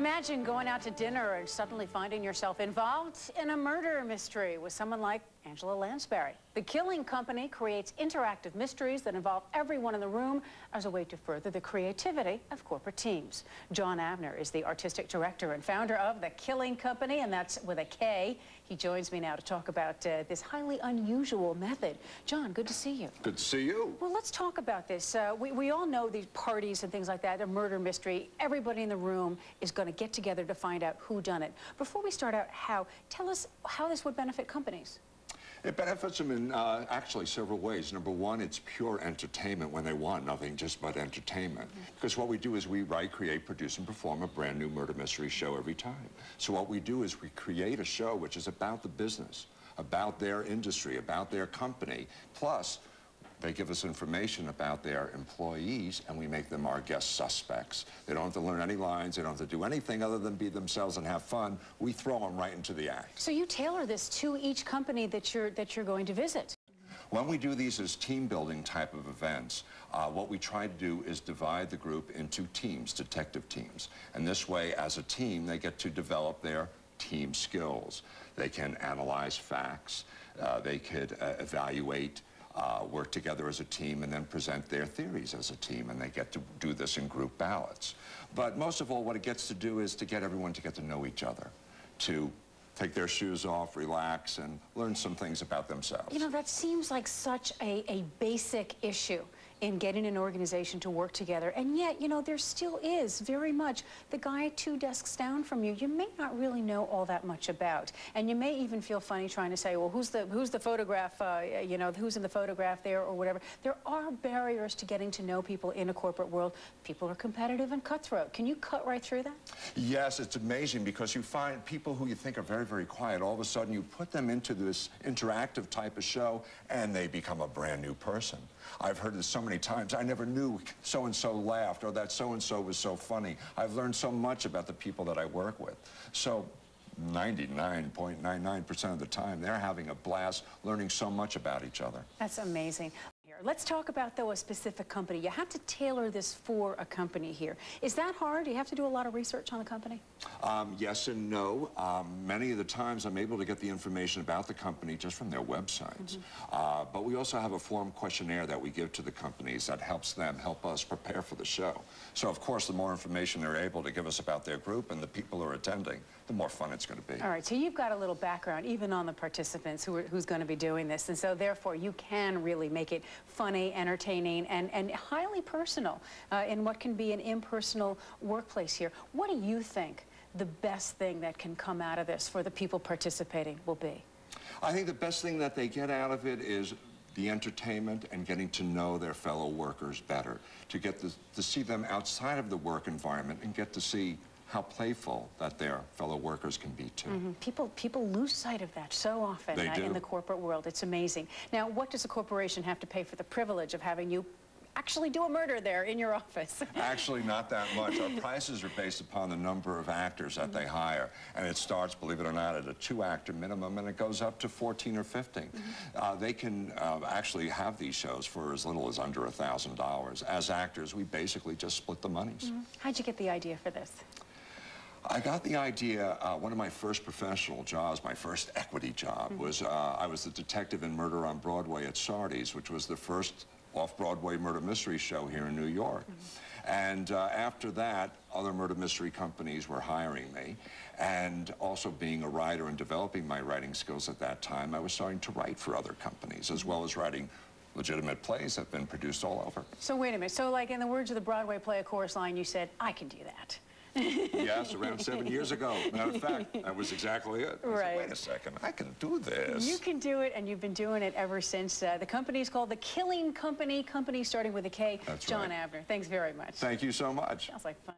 Imagine going out to dinner and suddenly finding yourself involved in a murder mystery with someone like Angela Lansbury. The Killing Kompany creates interactive mysteries that involve everyone in the room as a way to further the creativity of corporate teams. John Avner is the artistic director and founder of the Killing Kompany, and that's with a K. He joins me now to talk about this highly unusual method. John, good to see you. Good to see you. Well, let's talk about this. We all know these parties and things like that, a murder mystery. Everybody in the room is going to get together to find out who done it. Before we start out, tell us how this would benefit companies. It benefits them in actually several ways. Number one, it's pure entertainment when they want nothing just but entertainment. Because what we do is we write, create, produce, and perform a brand new murder mystery show every time. So what we do is we create a show which is about the business, about their industry, about their company. Plus, they give us information about their employees, and we make them our guest suspects. They don't have to learn any lines. They don't have to do anything other than be themselves and have fun. We throw them right into the act. So you tailor this to each company that you're going to visit. When we do these as team-building type of events, what we try to do is divide the group into teams, detective teams. And this way, as a team, they get to develop their team skills. They can analyze facts. They could evaluate, work together as a team, and then present their theories as a team, and they get to do this in group ballots. But most of all, what it gets to do is to get everyone to get to know each other, to take their shoes off, relax, and learn some things about themselves. You know, that seems like such a basic issue in getting an organization to work together. And yet, you know, there still is very much the guy 2 desks down from you may not really know all that much about. And you may even feel funny trying to say, well, who's the photograph, you know, who's in the photograph there or whatever. There are barriers to getting to know people in a corporate world. People are competitive and cutthroat. Can you cut right through that? Yes, it's amazing because you find people who you think are very, very quiet, all of a sudden you put them into this interactive type of show and they become a brand new person. I've heard this so many times. I never knew so-and-so laughed or that so-and-so was so funny. I've learned so much about the people that I work with. So 99.99% of the time, they're having a blast learning so much about each other. That's amazing. Let's talk about, though, a specific company. You have to tailor this for a company here. Is that hard? Do you have to do a lot of research on the company? Yes and no. Many of the times I'm able to get the information about the company just from their websites. But we also have a form questionnaire that we give to the companies that helps them help us prepare for the show. So, of course, the more information they're able to give us about their group and the people who are attending, the more fun it's going to be. All right, so you've got a little background even on the participants who's going to be doing this, and so therefore you can really make it funny, entertaining, and highly personal in what can be an impersonal workplace here. What do you think the best thing that can come out of this for the people participating will be? I think the best thing that they get out of it is the entertainment and getting to know their fellow workers better, to get to see them outside of the work environment and get to see how playful that their fellow workers can be too. People lose sight of that so often in the corporate world. It's amazing. Now, what does a corporation have to pay for the privilege of having you actually do a murder there in your office? Actually, not that much. Our prices are based upon the number of actors that they hire. And it starts, believe it or not, at a 2-actor minimum, and it goes up to 14 or 15. They can actually have these shows for as little as under $1,000. As actors, we basically just split the monies. How'd you get the idea for this? I got the idea, one of my first professional jobs, my first equity job, was I was the detective in Murder on Broadway at Sardi's, which was the first off-Broadway murder mystery show here in New York. And after that, other murder mystery companies were hiring me. And also being a writer and developing my writing skills at that time, I was starting to write for other companies, as well as writing legitimate plays that have been produced all over. So wait a minute. So like in the words of the Broadway play A Chorus Line, you said, I can do that. Yes, around 7 years ago. Matter of fact, that was exactly it. I said, wait a second, I can do this. You can do it, and you've been doing it ever since. The company is called the Killing Kompany, company starting with a K. That's John right. Avner, thanks very much. Thank you so much. Sounds like fun.